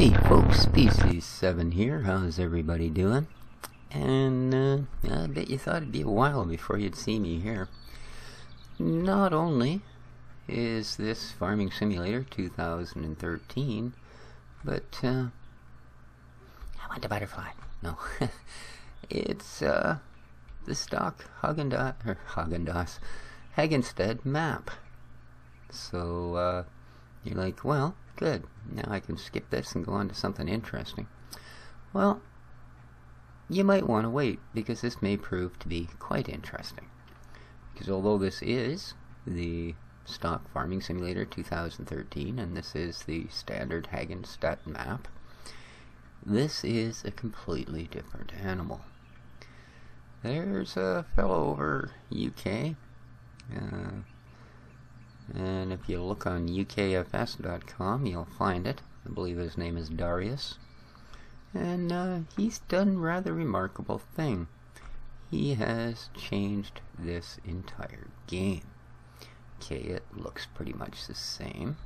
Hey folks, Species 7 here. How's everybody doing? And I bet you thought it'd be a while before you'd see me here. Not only is this Farming Simulator 2013, but I want the butterfly. No, it's the stock Haagenstead map. So you're like, well, good. Now I can skip this and go on to something interesting. Well, you might want to wait, because this may prove to be quite interesting. Because although this is the stock Farming Simulator 2013, and this is the standard Haagenstead map, this is a completely different animal. There's a fellow over UK, and if you look on ukfs.com, you'll find it. I believe his name is Darius. And he's done a rather remarkable thing. He has changed this entire game. Okay, it looks pretty much the same.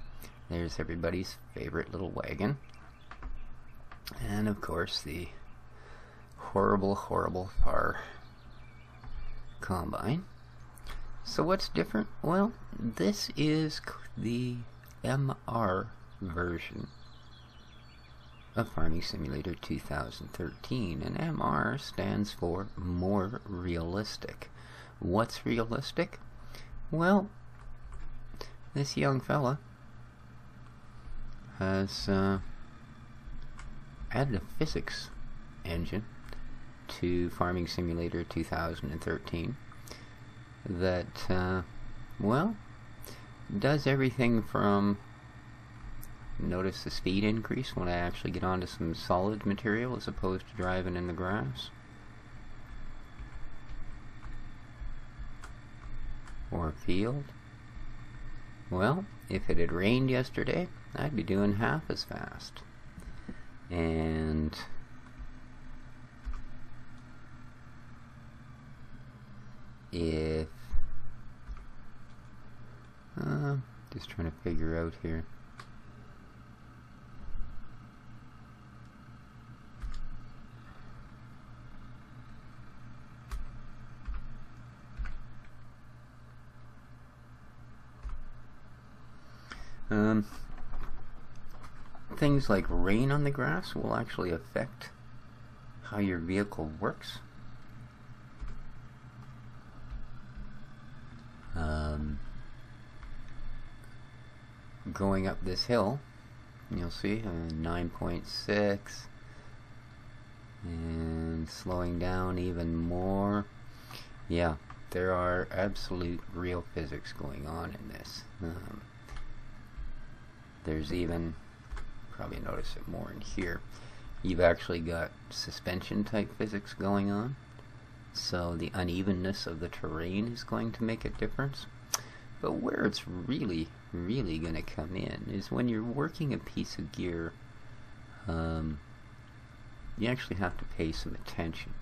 There's everybody's favorite little wagon. And of course the horrible FAR combine. So what's different? Well, this is the MR version of Farming Simulator 2013, and MR stands for more realistic. What's realistic? Well, this young fella has added a physics engine to Farming Simulator 2013 that, well, does everything from, notice the speed increase when I actually get onto some solid material as opposed to driving in the grass, or field. Well, if it had rained yesterday, I'd be doing half as fast. And if just trying to figure out here. Things like rain on the grass will actually affect how your vehicle works. Going up this hill, you'll see 9.6, and slowing down even more. Yeah, there are absolute real physics going on in this. There's even, probably notice it more in here, you've actually got suspension type physics going on, so the unevenness of the terrain is going to make a difference. But where it's really going to come in is when you're working a piece of gear, you actually have to pay some attention.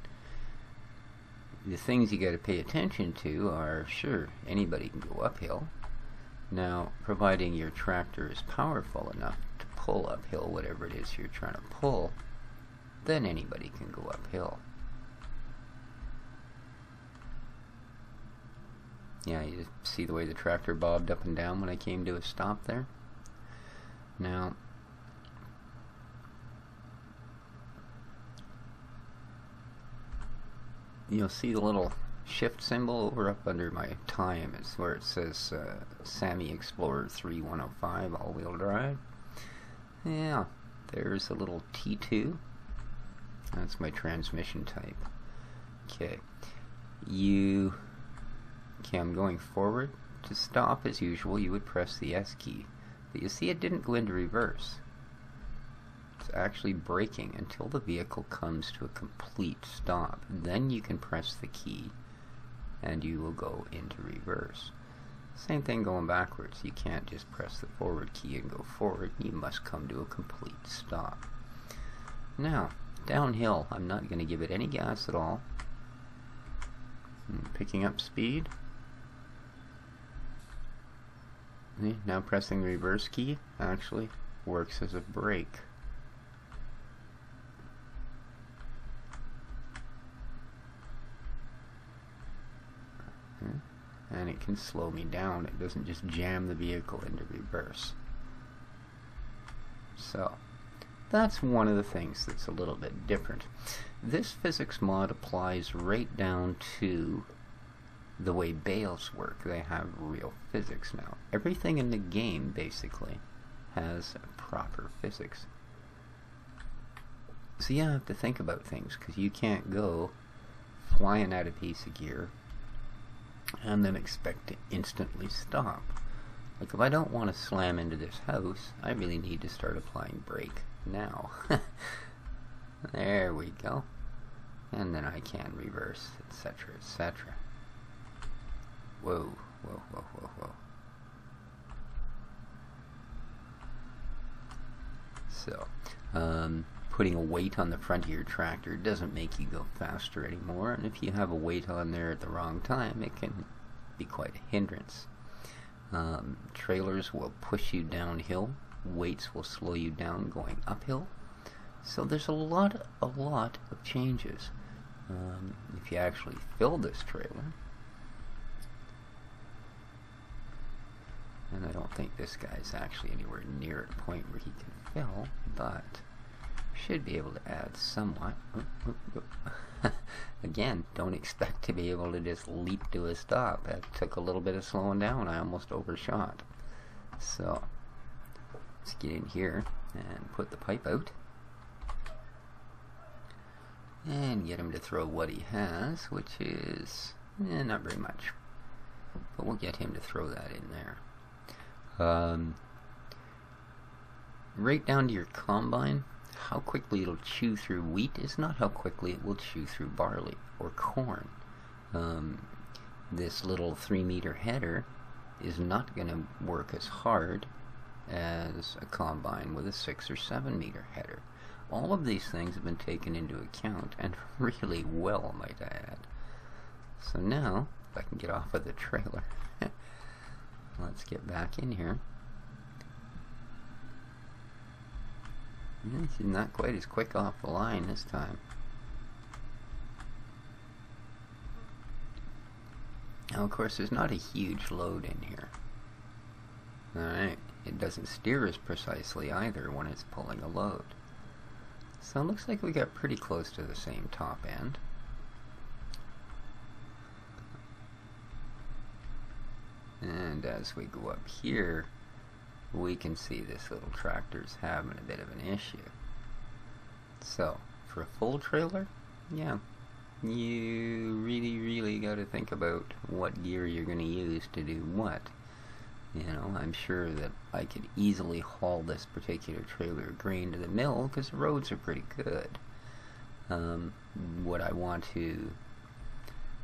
The things you got to pay attention to are, sure, anybody can go uphill. Now, providing your tractor is powerful enough to pull uphill whatever it is you're trying to pull, then anybody can go uphill. Yeah, you see the way the tractor bobbed up and down when I came to a stop there? Now, you'll see the little shift symbol over up under my time. It's where it says Sammy Explorer 3105 all-wheel drive. Yeah, there's a little T2. That's my transmission type. Okay, I'm going forward. To stop, as usual, you would press the S key. But you see it didn't go into reverse. It's actually braking until the vehicle comes to a complete stop. Then you can press the key and you will go into reverse. Same thing going backwards. You can't just press the forward key and go forward. You must come to a complete stop. Now, downhill, I'm not going to give it any gas at all. Picking up speed. Now pressing the reverse key actually works as a brake. it can slow me down. It doesn't just jam the vehicle into reverse. So that's one of the things that's a little bit different. This physics mod applies right down to the way bales work. They have real physics now. Everything in the game basically has proper physics. So you have to think about things, because you can't go flying at a piece of gear and then expect to instantly stop. Like, if I don't want to slam into this house, I really need to start applying brake now. There we go. And then I can reverse, etc., etc. Whoa, whoa, whoa, whoa, whoa. So, putting a weight on the front of your tractor doesn't make you go faster anymore, and if you have a weight on there at the wrong time, it can be quite a hindrance. Trailers will push you downhill, weights will slow you down going uphill, so there's a lot of changes. If you actually fill this trailer, and I don't think this guy's actually anywhere near a point where he can fill, but should be able to add somewhat. Again, don't expect to be able to just leap to a stop. That took a little bit of slowing down. I almost overshot. So let's get in here and put the pipe out and get him to throw what he has, which is not very much, but we'll get him to throw that in there. Right down to your combine, how quickly it'll chew through wheat is not how quickly it will chew through barley or corn. This little 3-meter header is not going to work as hard as a combine with a 6 or 7-meter header. All of these things have been taken into account, and really well, might I add. So now, if I can get off of the trailer, let's get back in here. She's not quite as quick off the line this time. Now, of course, there's not a huge load in here. Alright, it doesn't steer as precisely either when it's pulling a load. So it looks like we got pretty close to the same top end. And as we go up here, we can see this little tractor's having a bit of an issue. So, for a full trailer, yeah, you really got to think about what gear you're going to use to do what. You know, I'm sure that I could easily haul this particular trailer of grain to the mill because the roads are pretty good. Would I want to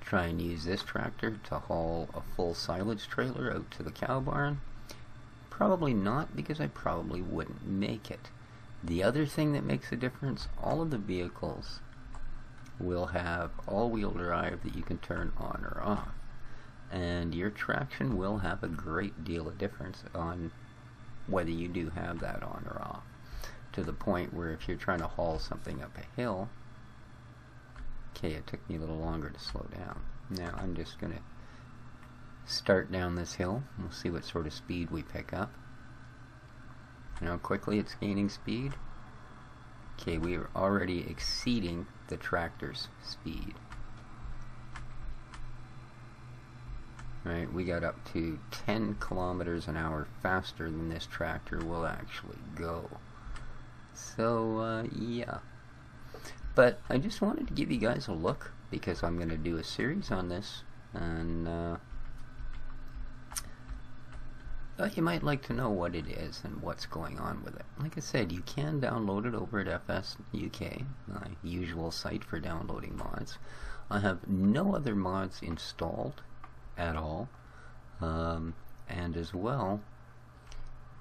try and use this tractor to haul a full silage trailer out to the cow barn? Probably not, because I probably wouldn't make it. The other thing that makes a difference, all of the vehicles will have all-wheel drive that you can turn on or off. And your traction will have a great deal of difference on whether you do have that on or off. To the point where if you're trying to haul something up a hill, okay, it took me a little longer to slow down. Now I'm just going to start down this hill. We'll see what sort of speed we pick up. You know how quickly it's gaining speed? Okay, we are already exceeding the tractor's speed. Right, we got up to 10 kilometers an hour faster than this tractor will actually go. So, yeah. But I just wanted to give you guys a look, because I'm going to do a series on this, and you might like to know what it is and what's going on with it. Like I said, you can download it over at FS UK, my usual site for downloading mods. I have no other mods installed at all, and as well,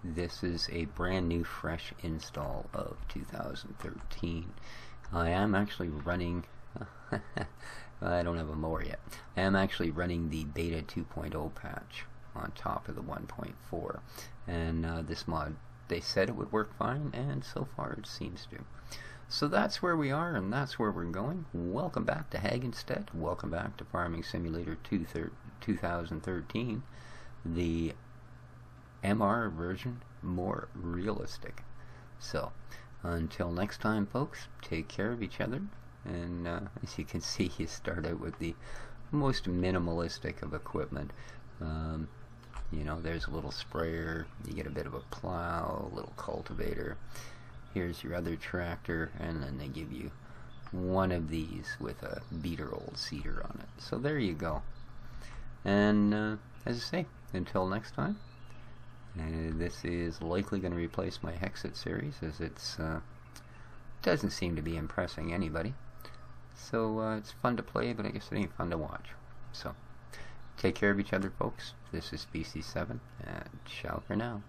this is a brand new fresh install of 2013. I am actually running I don't have a mower yet. I am actually running the beta 2.0 patch on top of the 1.4, and this mod, they said it would work fine, and so far it seems to. So that's where we are, and that's where we're going. Welcome back to Hagenstead. Welcome back to Farming Simulator 2013, the MR version more realistic. So, until next time, folks, take care of each other. And as you can see, you start out with the most minimalistic of equipment. You know, there's a little sprayer, you get a bit of a plow, a little cultivator. Here's your other tractor, and then they give you one of these with a beater old seeder on it. So there you go. And as I say, until next time, this is likely going to replace my Hexit series, as it's doesn't seem to be impressing anybody. So it's fun to play, but I guess it ain't fun to watch. So take care of each other, folks. This is Species 7, and ciao for now.